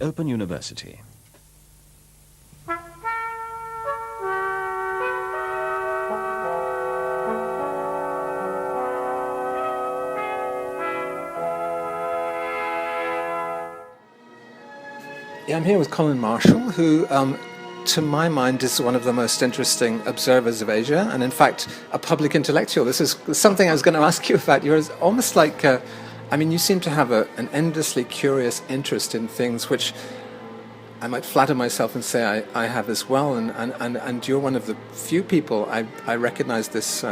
Open University. Yeah, I'm here with Colin Marshall, who, to my mind, is one of the most interesting observers of Asia, and in fact, a public intellectual. This is something I was going to ask you about. You're almost like, you seem to have an endlessly curious interest in things which I might flatter myself and say I have as well, and you're one of the few people I recognize this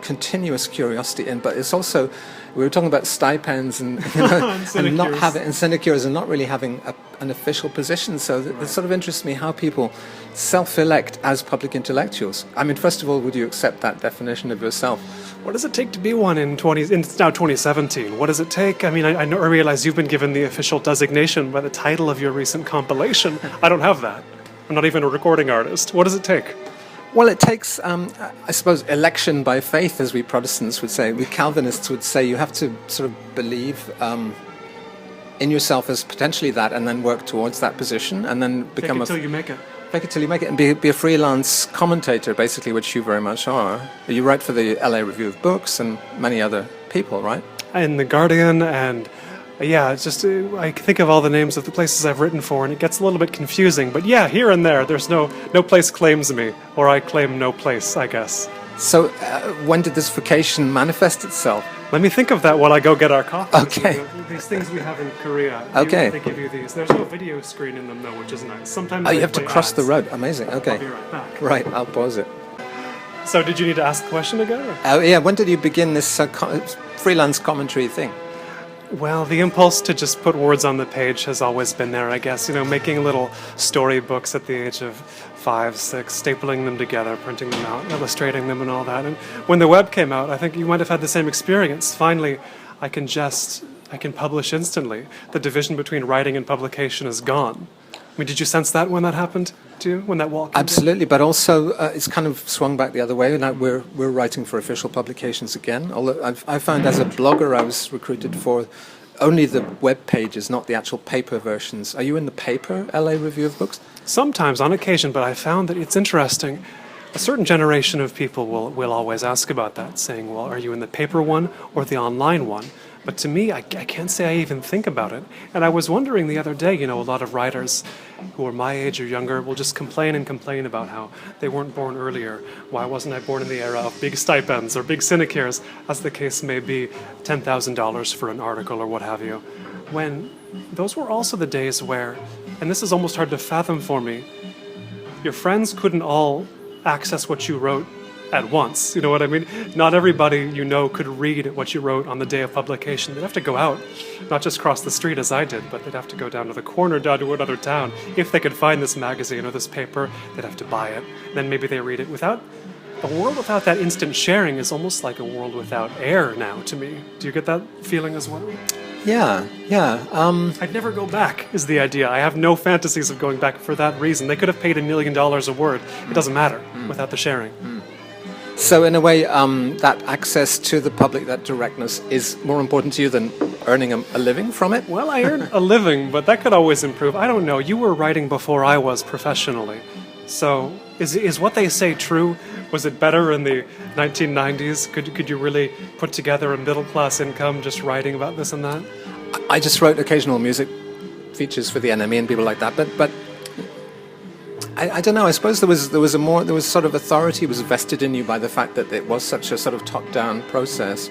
continuous curiosity in, but it's also, we were talking about stipends and, and not having, and sinecures and not really having an official position. So it sort of interests me how people self-elect as public intellectuals. I mean, first of all, would you accept that definition of yourself? What does it take to be one it's now 2017? What does it take? I mean, I realize you've been given the official designation by the title of your recent compilation. I don't have that. I'm not even a recording artist. What does it take? Well, it takes, I suppose, election by faith, as we Protestants would say. We Calvinists would say you have to sort of believe in yourself as potentially that, and then work towards that position, and then become Fake it till you make it. Fake it till you make it, and be a freelance commentator, basically, which you very much are. You write for the LA Review of Books and many other people, right? And The Guardian, and yeah, it's just, I think of all the names of the places I've written for, and it gets a little bit confusing. But yeah, here and there, there's no place claims me, or I claim no place, I guess. So when did this vocation manifest itself? Let me think of that while I go get our coffee. Okay. These things we have in Korea. Okay. They give you these. There's no video screen in them, though, which is nice. Sometimes you have to cross ads. the road. Amazing. Okay. I'll be right back. Right, I'll pause it. So did you need to ask the question again? Yeah, when did you begin this freelance commentary thing? Well, the impulse to just put words on the page has always been there, I guess. Making little storybooks at the age of 5, 6, stapling them together, printing them out, illustrating them and all that. And when the web came out, I think you might have had the same experience. Finally, I can publish instantly. The division between writing and publication is gone. I mean, did you sense that when that happened to you, when that wall came Absolutely, but also it's kind of swung back the other way. Now we're writing for official publications again. Although I found as a blogger I was recruited for only the web pages, not the actual paper versions. Are you in the paper LA Review of Books? Sometimes, on occasion, but I found that it's interesting. A certain generation of people will always ask about that, saying, well, are you in the paper one or the online one? But to me, I can't say I even think about it. And I was wondering the other day, a lot of writers who are my age or younger will just complain about how they weren't born earlier. Why wasn't I born in the era of big stipends or big sinecures, as the case may be, $10,000 for an article or what have you. When those were also the days where, and this is almost hard to fathom for me, your friends couldn't all access what you wrote at once. You know what I mean? Not everybody could read what you wrote on the day of publication. They'd have to go out, not just cross the street as I did, but they'd have to go down to the corner, down to another town. If they could find this magazine or this paper, they'd have to buy it. Then maybe they read it. A world without that instant sharing is almost like a world without air now to me. Do you get that feeling as well? Yeah. I'd never go back, is the idea. I have no fantasies of going back for that reason. They could have paid $1 million a word. It doesn't matter without the sharing. So in a way, that access to the public, that directness, is more important to you than earning a living from it? Well, I earn a living, but that could always improve. I don't know. You were writing before I was professionally. So is what they say true? Was it better in the 1990s? Could you really put together a middle-class income just writing about this and that? I just wrote occasional music features for the NME and people like that, but I don't know. I suppose there was sort of authority was vested in you by the fact that it was such a sort of top-down process,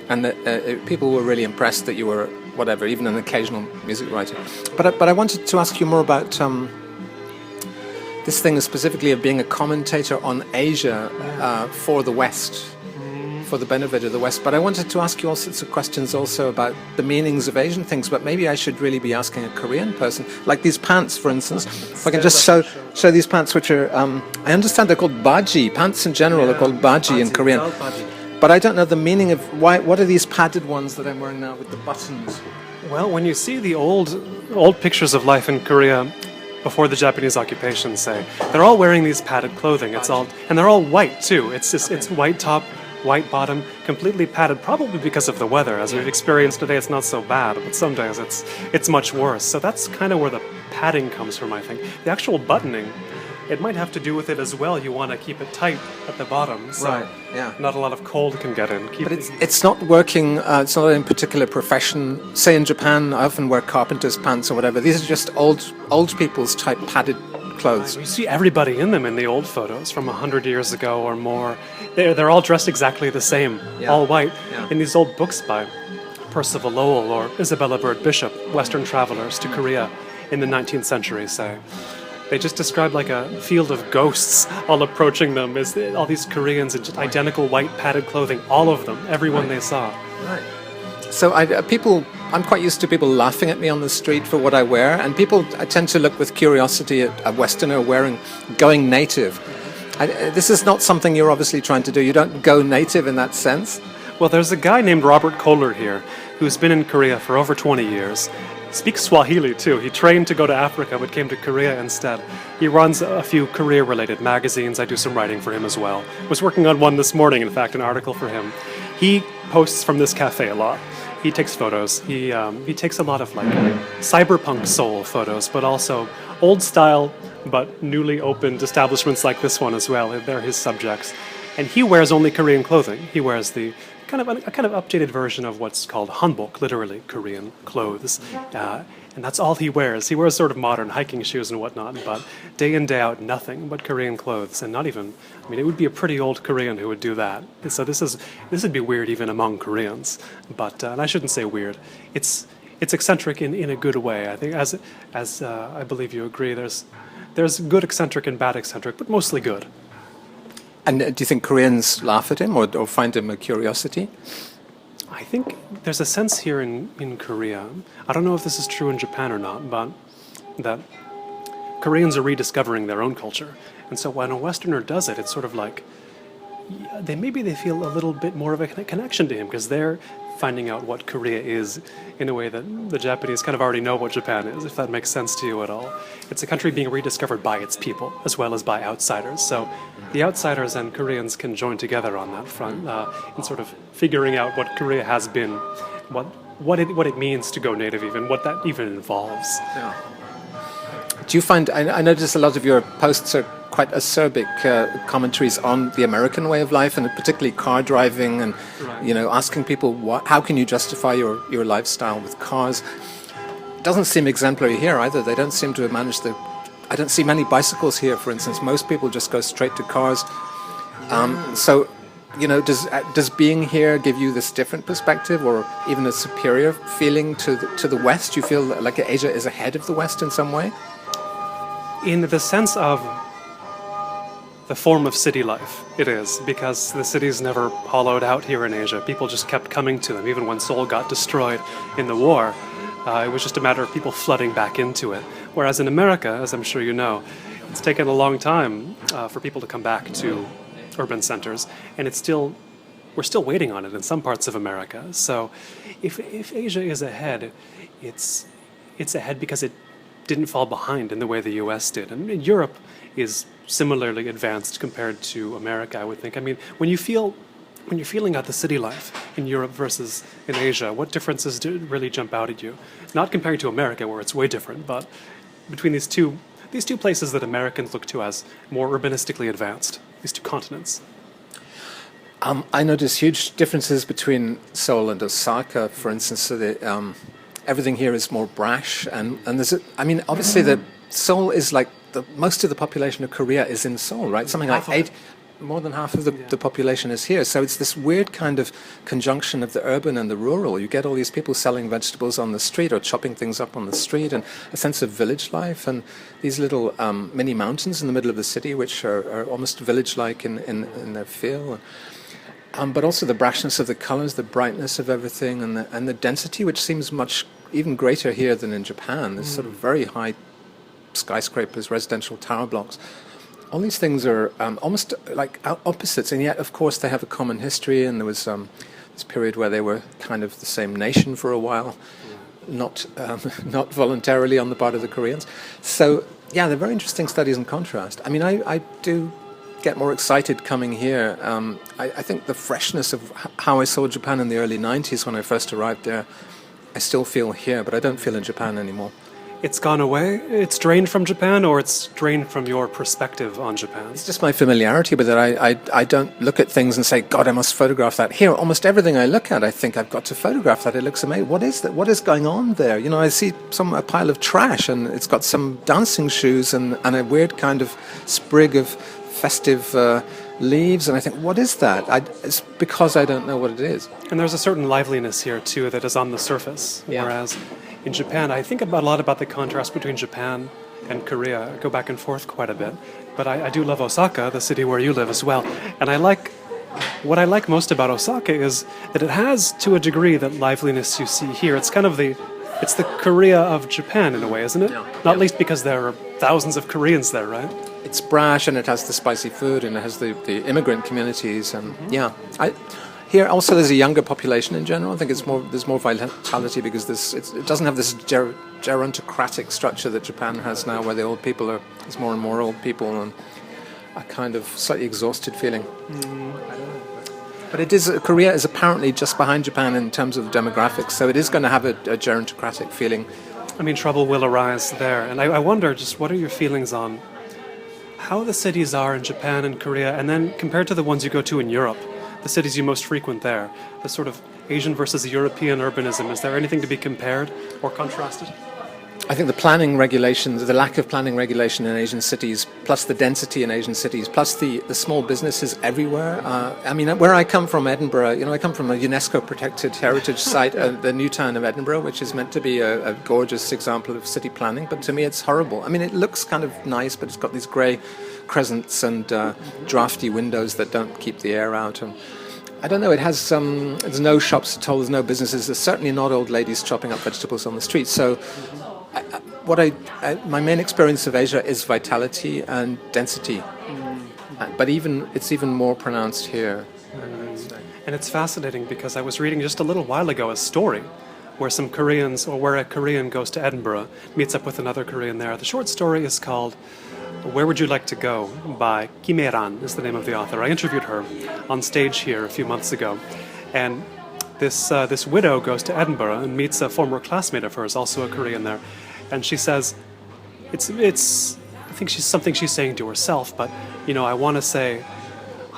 and that people were really impressed that you were whatever, even an occasional music writer. But I wanted to ask you more about this thing specifically of being a commentator on Asia for the West, for the benefit of the West. But I wanted to ask you all sorts of questions also about the meanings of Asian things, but maybe I should really be asking a Korean person. Like these pants, for instance. If I can just show these pants, which are, I understand they're called baji. Pants in general are called baji in Korean. But I don't know the meaning of what are these padded ones that I'm wearing now with the buttons? Well, when you see the old pictures of life in Korea before the Japanese occupation, say, they're all wearing these padded clothing. And they're all white too. It's white top, white bottom, completely padded, probably because of the weather. As we've experienced today, it's not so bad, but some days it's much worse. So that's kind of where the padding comes from, I think. The actual buttoning, it might have to do with it as well. You want to keep it tight at the bottom, so Right, yeah. not a lot of cold can get in. But it's not working, it's not in particular profession. Say in Japan, I often wear carpenter's pants or whatever. These are just old people's type padded clothes. You see everybody in them in the old photos from 100 years ago or more. They're all dressed exactly the same, Yeah. all white. Yeah. In these old books by Percival Lowell or Isabella Bird Bishop, Western travelers to Korea in the 19th century, say. They just describe like a field of ghosts all approaching them. Is all these Koreans in just identical white padded clothing, all of them, everyone they saw. Right. So I'm quite used to people laughing at me on the street for what I wear, and I tend to look with curiosity at a Westerner going native. This is not something you're obviously trying to do. You don't go native in that sense. Well, there's a guy named Robert Kohler here who's been in Korea for over 20 years. Speaks Swahili too. He trained to go to Africa but came to Korea instead. He runs a few Korea-related magazines. I do some writing for him as well. Was working on one this morning, in fact, an article for him. He posts from this cafe a lot. He takes photos. He takes a lot of like cyberpunk Seoul photos, but also old style but newly opened establishments like this one as well. They're his subjects. And he wears only Korean clothing. He wears the kind of updated version of what's called hanbok, literally Korean clothes. And that's all he wears. He wears sort of modern hiking shoes and whatnot, but day in, day out, nothing but Korean clothes. And not even, I mean, it would be a pretty old Korean who would do that. So this would be weird even among Koreans. But, and I shouldn't say weird, it's eccentric in a good way. I think as I believe you agree, there's good eccentric and bad eccentric, but mostly good. And do you think Koreans laugh at him or find him a curiosity? I think there's a sense here in Korea, I don't know if this is true in Japan or not, but that Koreans are rediscovering their own culture. And so when a Westerner does it, it's sort of like, they feel a little bit more of a connection to him because they're finding out what Korea is in a way that the Japanese kind of already know what Japan is, if that makes sense to you at all. It's a country being rediscovered by its people as well as by outsiders. So the outsiders and Koreans can join together on that front in sort of figuring out what Korea has been, what it means to go native even, what that even involves. Yeah. Do you find, I notice a lot of your posts are quite acerbic commentaries on the American way of life, and particularly car driving, and Right. asking people how can you justify your lifestyle with cars. It doesn't seem exemplary here either. They don't seem to have managed I don't see many bicycles here, for instance. Most people just go straight to cars. So, does being here give you this different perspective, or even a superior feeling to the West? Do you feel like Asia is ahead of the West in some way? In the sense of the form of city life, it is, because the cities never hollowed out here in Asia. People just kept coming to them. Even when Seoul got destroyed in the war, it was just a matter of people flooding back into it. Whereas in America, as I'm sure you know, it's taken a long time for people to come back to urban centers, and we're still waiting on it in some parts of America. So if Asia is ahead, it's ahead because it didn't fall behind in the way the US did. And Europe is similarly advanced compared to America, I would think. I mean, when you're feeling out the city life in Europe versus in Asia, what differences do really jump out at you? Not comparing to America, where it's way different, but between these two places that Americans look to as more urbanistically advanced, these two continents. I notice huge differences between Seoul and Osaka, for instance. So everything here is more brash, and obviously Seoul is like most of the population of Korea is in Seoul, right? Something like more than half of the population is here. So it's this weird kind of conjunction of the urban and the rural. You get all these people selling vegetables on the street or chopping things up on the street, and a sense of village life, and these little mini mountains in the middle of the city, which are almost village-like in their feel. But also the brashness of the colors, the brightness of everything, and the density, which seems much even greater here than in Japan. There's sort of very high skyscrapers, residential tower blocks. All these things are almost like opposites, and yet, of course, they have a common history. And there was this period where they were kind of the same nation for a while, not voluntarily on the part of the Koreans. So, yeah, they're very interesting studies in contrast. I mean, I do get more excited coming here. I think the freshness of how I saw Japan in the early 90s when I first arrived there, I still feel here, but I don't feel in Japan anymore. it's gone away? It's drained from Japan, or it's drained from your perspective on Japan? It's just my familiarity with it. I don't look at things and say, God, I must photograph that. Here, almost everything I look at, I think I've got to photograph that. It looks amazing. What is that? What is going on there? You know, I see a pile of trash, and it's got some dancing shoes and a weird kind of sprig of festive leaves, and I think, what is that? It's because I don't know what it is. And there's a certain liveliness here, too, that is on the surface, Yeah. whereas in Japan, I think a lot about the contrast between Japan and Korea. I go back and forth quite a bit. But I do love Osaka, the city where you live as well. And what I like most about Osaka is that it has, to a degree, that liveliness you see here. It's kind of it's the Korea of Japan in a way, isn't it? Yeah. Not least because there are thousands of Koreans there, right? It's brash, and it has the spicy food, and it has the immigrant communities, and here also there's a younger population in general. I think there's more vitality because it doesn't have this gerontocratic structure that Japan has now, where the old people there's more and more old people, and a kind of slightly exhausted feeling. But Korea is apparently just behind Japan in terms of demographics, so it is going to have a gerontocratic feeling. I mean, trouble will arise there. And I wonder, just what are your feelings on how the cities are in Japan and Korea, and then compared to the ones you go to in Europe, the cities you most frequent there, the sort of Asian versus European urbanism, is there anything to be compared or contrasted? I think the planning regulations, the lack of planning regulation in Asian cities, plus the density in Asian cities, plus the small businesses everywhere. I mean, where I come from, Edinburgh, I come from a UNESCO protected heritage site, the new town of Edinburgh, which is meant to be a gorgeous example of city planning, but to me it's horrible. I mean, it looks kind of nice, but it's got these grey crescents and drafty windows that don't keep the air out. And I don't know, it has there's no shops at all, there's no businesses, there's certainly not old ladies chopping up vegetables on the street. So my main experience of Asia is vitality and density, but it's even more pronounced here. And it's fascinating because I was reading just a little while ago a story where a Korean goes to Edinburgh, meets up with another Korean there. The short story is called Where Would You Like to Go by Kim Hye-ran is the name of the author. I interviewed her on stage here a few months ago, and this widow goes to Edinburgh and meets a former classmate of hers, also a Korean there, and she says, I think she's saying to herself, but I want to say,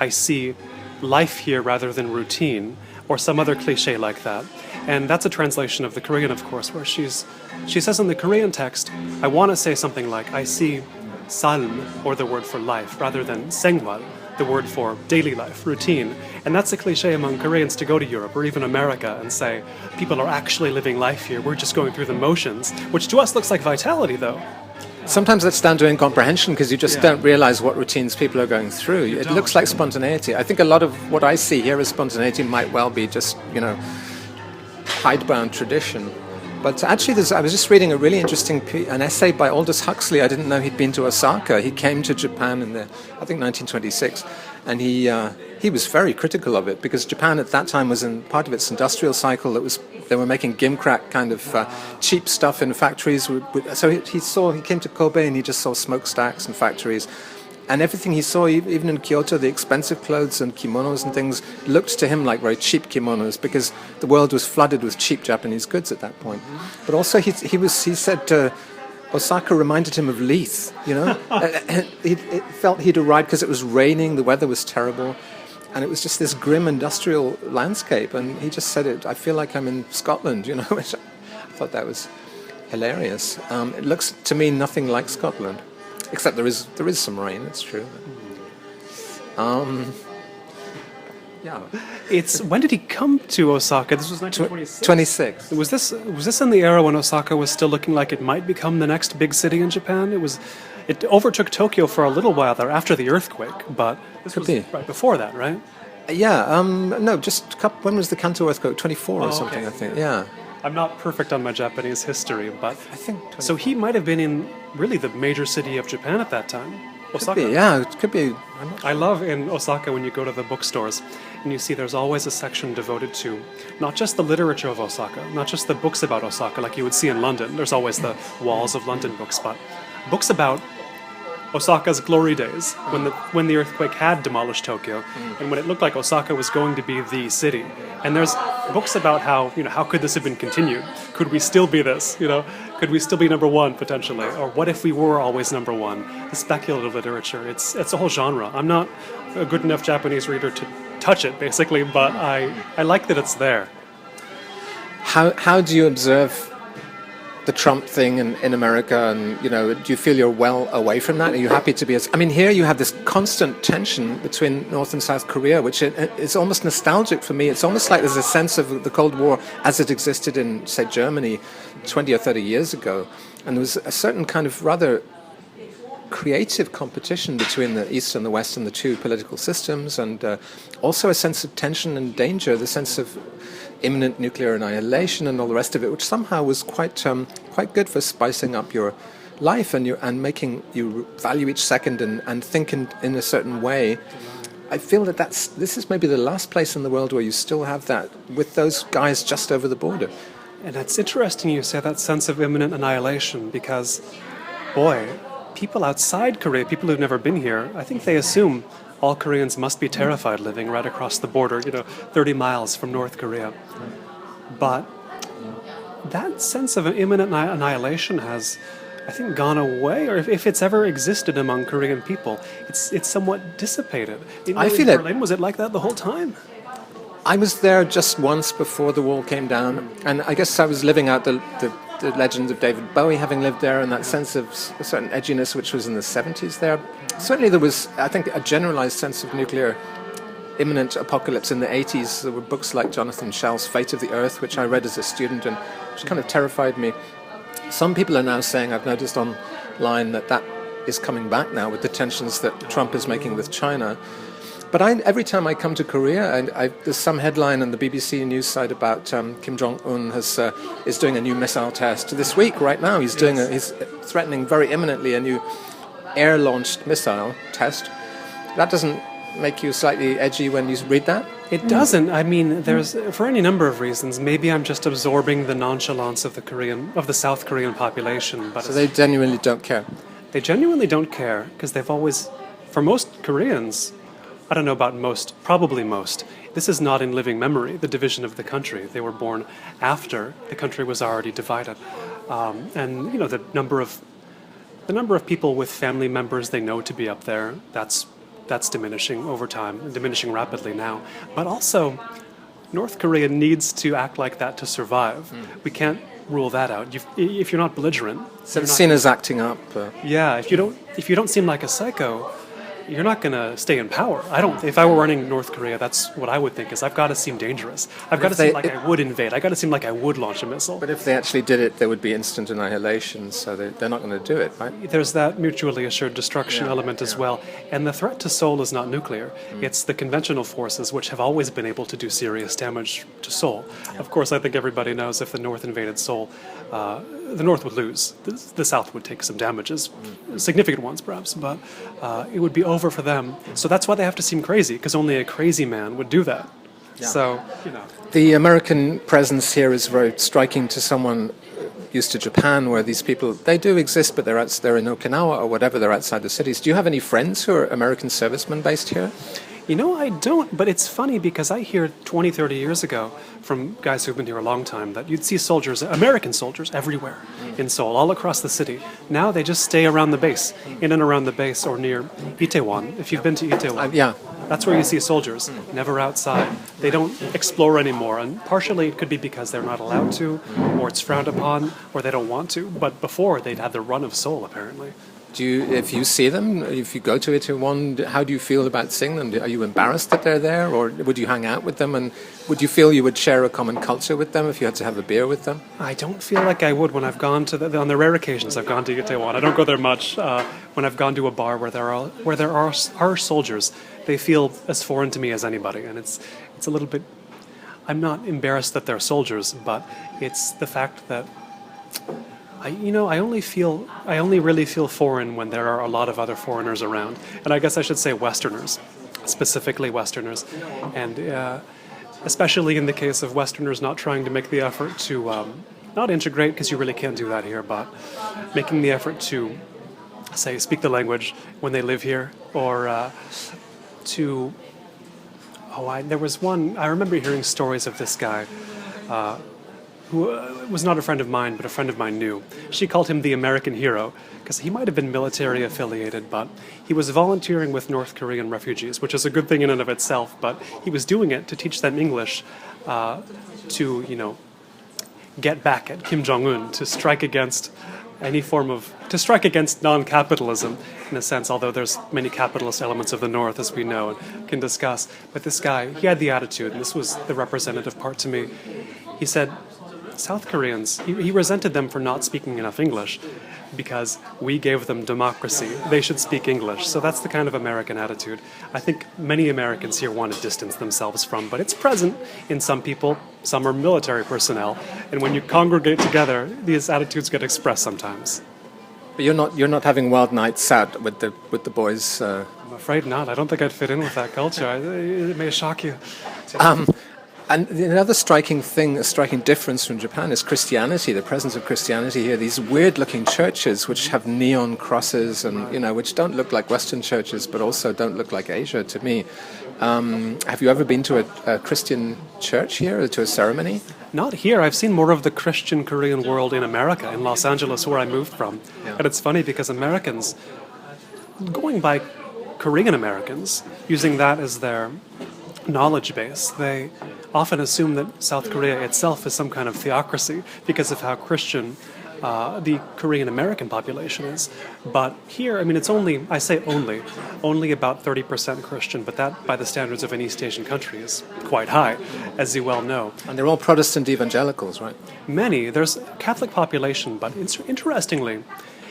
I see life here rather than routine, or some other cliche like that. And that's a translation of the Korean, of course, where she says in the Korean text, I want to say something like, I see salm, or the word for life, rather than 생활, the word for daily life, routine. And that's a cliche among Koreans to go to Europe or even America and say, people are actually living life here, we're just going through the motions, which to us looks like vitality, though. Sometimes that's down to incomprehension because you just don't realize what routines people are going through. It looks like spontaneity. I think a lot of what I see here as spontaneity might well be just, hidebound tradition. But actually, I was just reading a really interesting an essay by Aldous Huxley. I didn't know he'd been to Osaka. He came to Japan in 1926, and he was very critical of it because Japan at that time was in part of its industrial cycle. They were making gimcrack kind of cheap stuff in factories. So he came to Kobe and he just saw smokestacks and factories. And everything he saw, even in Kyoto, the expensive clothes and kimonos and things, looked to him like very cheap kimonos because the world was flooded with cheap Japanese goods at that point. But also, he said Osaka reminded him of Leith. It felt he'd arrived because it was raining, the weather was terrible, and it was just this grim industrial landscape. And he just said it. I feel like I'm in Scotland. Which I thought that was hilarious. It looks to me nothing like Scotland. Except there is some rain. It's true. When did he come to Osaka? This was 1926. 26. Was this in the era when Osaka was still looking like it might become the next big city in Japan? It overtook Tokyo for a little while there after the earthquake, but this was right before that, right? Yeah. No, just when was the Kanto earthquake? 24 or something, okay. I think. Yeah. I'm not perfect on my Japanese history, but I think 24. So he might have been in really the major city of Japan at that time, Osaka. It could be. I love in Osaka when you go to the bookstores and you see there's always a section devoted to not just the literature of Osaka, not just the books about Osaka like you would see in London. There's always the walls of London books, but books about Osaka's glory days, when the earthquake had demolished Tokyo, and when it looked like Osaka was going to be the city. And there's books about how could this have been continued? Could we still be this? Could we still be number one potentially? Or what if we were always number one? The speculative literature, it's a whole genre. I'm not a good enough Japanese reader to touch it, basically, but I like that it's there. How do you observe the Trump thing in America, and do you feel you're well away from that? Are you happy to be here you have this constant tension between North and South Korea, which it's almost nostalgic for me. It's almost like there's a sense of the Cold War as it existed in, say, Germany 20 or 30 years ago, and there was a certain kind of rather creative competition between the East and the West and the two political systems, and also a sense of tension and danger, the sense of imminent nuclear annihilation and all the rest of it, which somehow was quite good for spicing up your life and making you value each second and think in a certain way. I feel that this is maybe the last place in the world where you still have that with those guys just over the border. And it's interesting you say that sense of imminent annihilation because, boy, people outside Korea, people who've never been here, I think they assume all Koreans must be terrified living right across the border, 30 miles from North Korea. But that sense of imminent annihilation has, I think, gone away, or if it's ever existed among Korean people, it's somewhat dissipated. I feel in Berlin, was it like that the whole time? I was there just once before the wall came down, and I guess I was living out the legend of David Bowie, having lived there, and that sense of a certain edginess which was in the 70s there. Certainly there was, I think, a generalized sense of nuclear imminent apocalypse in the 80s. There were books like Jonathan Schell's Fate of the Earth, which I read as a student, and which kind of terrified me. Some people are now saying, I've noticed online, that is coming back now with the tensions that Trump is making with China. But every time I come to Korea, there's some headline on the BBC News site about Kim Jong-un is doing a new missile test. This week, right now, he's threatening very imminently a new air-launched missile test. That doesn't make you slightly edgy when you read that? It doesn't. There's, for any number of reasons, maybe I'm just absorbing the nonchalance of the South Korean population. But so they genuinely don't care? They genuinely don't care because they've always, for most Koreans, I don't know about most, probably most, this is not in living memory, the division of the country. They were born after the country was already divided. And the number of people with family members they know to be up there, that's diminishing over time, diminishing rapidly now. But also, North Korea needs to act like that to survive. We can't rule that out. If you're not belligerent, so it's seen as acting up. Yeah, if you don't seem like a psycho, you're not going to stay in power. If I were running North Korea, that's what I would think is I've got to seem dangerous. I've got to seem like I would invade. I've got to seem like I would launch a missile. But if they actually did it, there would be instant annihilation, so they're not going to do it, right? There's that mutually assured destruction element as well. And the threat to Seoul is not nuclear. It's the conventional forces which have always been able to do serious damage to Seoul. Of course, I think everybody knows if the North invaded Seoul, the North would lose. The South would take some damages, significant ones perhaps, but it would be over for them. So that's why they have to seem crazy, because only a crazy man would do that. Yeah. So, The American presence here is very striking to someone used to Japan, where these people, they do exist, but they're in Okinawa or whatever, they're outside the cities. Do you have any friends who are American servicemen based here? I don't, but it's funny because I hear 20, 30 years ago from guys who've been here a long time that you'd see soldiers, American soldiers, everywhere in Seoul, all across the city. Now they just stay around the base, in and around the base or near Itaewon. If you've been to Itaewon, that's where you see soldiers, never outside. They don't explore anymore, and partially it could be because they're not allowed to, or it's frowned upon, or they don't want to, but before they'd had the run of Seoul, apparently. If you see them, if you go to Itaewon, how do you feel about seeing them? Are you embarrassed that they're there, or would you hang out with them? And would you feel you would share a common culture with them if you had to have a beer with them? I don't feel like I would when I've gone to on the rare occasions I've gone to Itaewon. I don't go there much. When I've gone to a bar where there are soldiers, they feel as foreign to me as anybody, and it's a little bit. I'm not embarrassed that they're soldiers, but it's the fact that. I only really feel foreign when there are a lot of other foreigners around. And I guess I should say Westerners, specifically Westerners. And especially in the case of Westerners not trying to make the effort to, not integrate, because you really can't do that here, but making the effort to, say, speak the language when they live here, or to There was one. I remember hearing stories of this guy, who was not a friend of mine, but a friend of mine knew. She called him the American hero because he might have been military affiliated, but he was volunteering with North Korean refugees, which is a good thing in and of itself. But he was doing it to teach them English, to get back at Kim Jong-un, to strike against non-capitalism, in a sense, although there's many capitalist elements of the North, as we know and can discuss. But this guy, he had the attitude, and this was the representative part to me. He said, South Koreans, he resented them for not speaking enough English because we gave them democracy. They should speak English. So that's the kind of American attitude I think many Americans here want to distance themselves from, but it's present in some people. Some are military personnel, and when you congregate together, these attitudes get expressed sometimes. But you're not having wild nights out with the boys. I'm afraid not. I don't think I'd fit in with that culture. It may shock you. And another striking thing, a striking difference from Japan is Christianity, the presence of Christianity here. These weird-looking churches which have neon crosses and, which don't look like Western churches, but also don't look like Asia to me. Have you ever been to a Christian church here, or to a ceremony? Not here. I've seen more of the Christian Korean world in America, in Los Angeles, where I moved from. Yeah. And it's funny because Americans, going by Korean Americans, using that as their knowledge base, they often assume that South Korea itself is some kind of theocracy because of how Christian the Korean American population is. But here, it's only about 30% Christian, but that, by the standards of an East Asian country, is quite high, as you well know. And they're all Protestant evangelicals, right? Many. There's a Catholic population, but interestingly,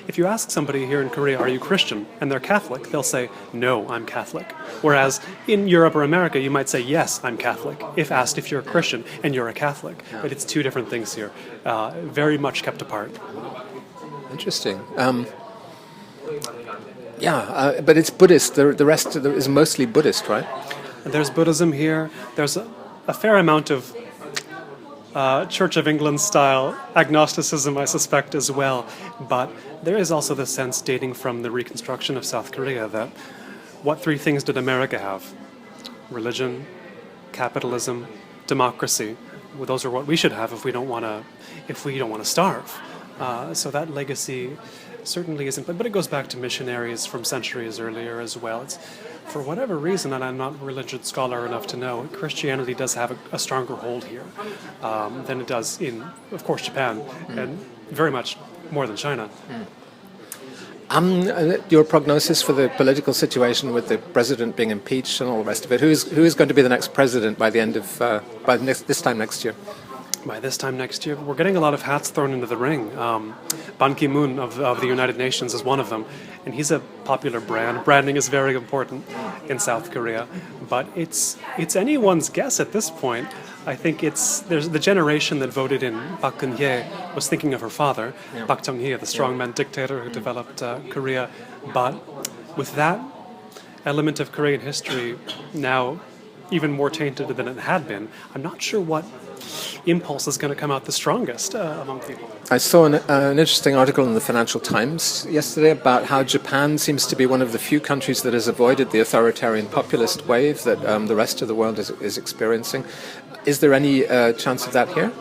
if you ask somebody here in Korea, are you Christian? And they're Catholic, they'll say, no, I'm Catholic. Whereas in Europe or America, you might say, yes, I'm Catholic, if asked if you're a Christian and you're a Catholic. Yeah. But it's two different things here, very much kept apart. Interesting. But it's Buddhist. The rest is mostly Buddhist, right? There's Buddhism here. There's a fair amount of Church of England style agnosticism, I suspect, as well. But there is also the sense dating from the reconstruction of South Korea that what three things did America have? Religion, capitalism, democracy. Well, those are what we should have if we don't want to starve. So that legacy certainly isn't. But it goes back to missionaries from centuries earlier as well. It's, for whatever reason, and I'm not a religious scholar enough to know, Christianity does have a stronger hold here than it does in, of course, Japan, and very much more than China. Your prognosis for the political situation with the president being impeached and all the rest of it, who is going to be the next president by the end of this time next year? By this time next year, we're getting a lot of hats thrown into the ring. Ban Ki-moon of the United Nations is one of them, and he's a popular brand. Branding is very important in South Korea, but it's anyone's guess at this point. I think there's the generation that voted in Park Geun-hye was thinking of her father, Park Chung-hee, the strongman dictator who developed Korea. But with that element of Korean history now even more tainted than it had been, I'm not sure what impulse is going to come out the strongest among people. I saw an interesting article in the Financial Times yesterday about how Japan seems to be one of the few countries that has avoided the authoritarian populist wave that the rest of the world is experiencing. Is there any chance of that here?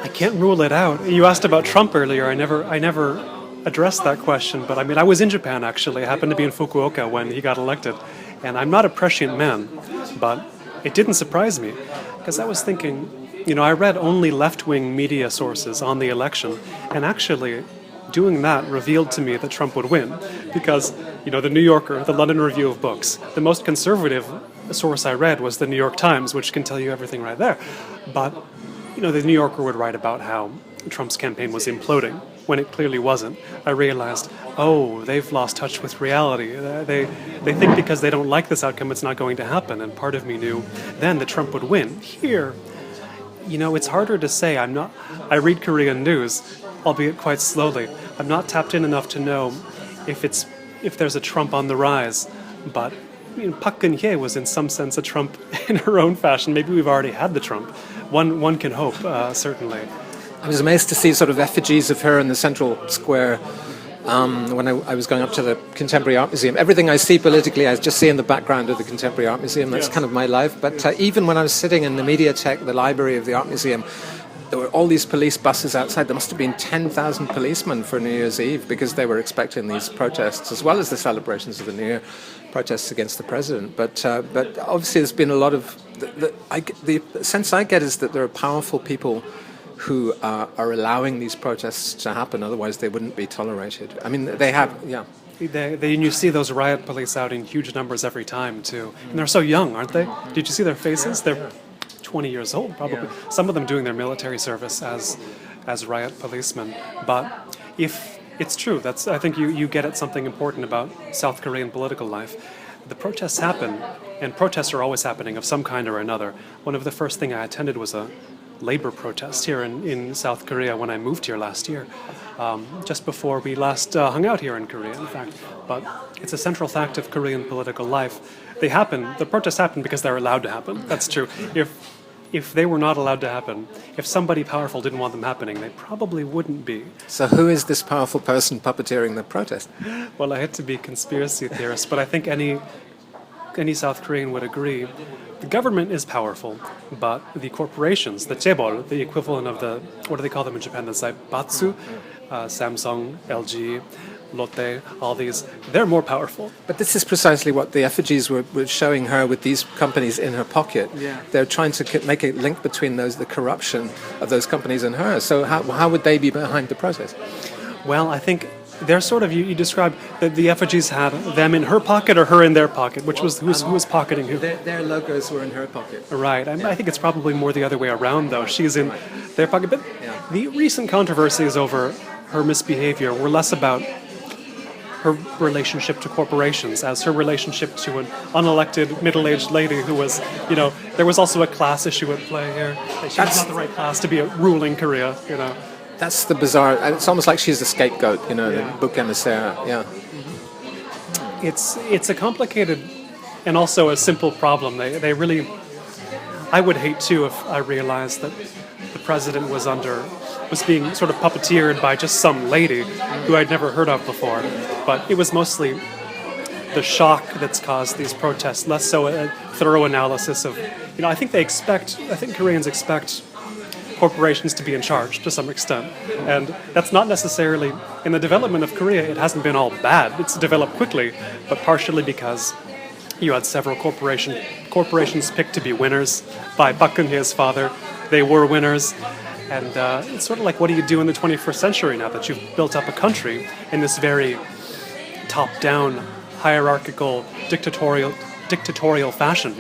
I can't rule it out. You asked about Trump earlier. I never addressed that question, but I was in Japan actually. I happened to be in Fukuoka when he got elected, and I'm not a prescient man, but it didn't surprise me because I was thinking, I read only left-wing media sources on the election, and actually doing that revealed to me that Trump would win because, the New Yorker, the London Review of Books, the most conservative source I read was the New York Times, which can tell you everything right there. But, the New Yorker would write about how Trump's campaign was imploding when it clearly wasn't. I realized, they've lost touch with reality. They think because they don't like this outcome, it's not going to happen. And part of me knew then that Trump would win. Here, it's harder to say. I read Korean news, albeit quite slowly. I'm not tapped in enough to know if there's a Trump on the rise. But Park Geun-hye was in some sense a Trump in her own fashion. Maybe we've already had the Trump. One can hope, certainly. I was amazed to see sort of effigies of her in the central square when I was going up to the Contemporary Art Museum. Everything I see politically, I just see in the background of the Contemporary Art Museum. That's kind of my life. But even when I was sitting in the Mediatek, the library of the Art Museum, there were all these police buses outside. There must have been 10,000 policemen for New Year's Eve because they were expecting these protests, as well as the celebrations of the New Year, protests against the president. But obviously there's been a lot of... The sense I get is that there are powerful people who are allowing these protests to happen, otherwise they wouldn't be tolerated. I mean, they have, yeah. You see those riot police out in huge numbers every time, too. And they're so young, aren't they? Did you see their faces? They're 20 years old, probably. Yeah. Some of them doing their military service as riot policemen. But if it's true, I think you get at something important about South Korean political life. The protests happen, and protests are always happening of some kind or another. One of the first things I attended was a labor protest here in South Korea when I moved here last year, just before we last hung out here in Korea, in fact. But it's a central fact of Korean political life. The protests happen because they're allowed to happen. That's true. If they were not allowed to happen, if somebody powerful didn't want them happening, they probably wouldn't be. So who is this powerful person puppeteering the protest? Well, I hate to be conspiracy theorist, but I think any South Korean would agree. The government is powerful, but the corporations, the chaebol, the equivalent of the, what do they call them in Japan, the zaibatsu, Samsung, LG, Lotte, all these, they're more powerful. But this is precisely what the effigies were showing her with these companies in her pocket. Yeah. They're trying to make a link between the corruption of those companies and her. So how would they be behind the protest? Well, I think they're sort of, you described that the effigies had them in her pocket or her in their pocket, who was pocketing who? Their logos were in her pocket. Right. I think it's probably more the other way around, though. She's in their pocket. But the recent controversies over her misbehavior were less about her relationship to corporations as her relationship to an unelected middle-aged lady who was, there was also a class issue at play here. She was not the right class to be ruling Korea, That's the bizarre. It's almost like she's the scapegoat, the book emissary. Yeah. It's a complicated and also a simple problem. They really. I would hate too if I realized that the president was being sort of puppeteered by just some lady who I'd never heard of before. But it was mostly the shock that's caused these protests, less so a thorough analysis of. I think Koreans expect corporations to be in charge to some extent. And that's not necessarily, in the development of Korea, it hasn't been all bad. It's developed quickly, but partially because you had several corporations picked to be winners by Park Geun-hye's father. They were winners. And it's sort of like, what do you do in the 21st century now that you've built up a country in this very top-down, hierarchical, dictatorial fashion,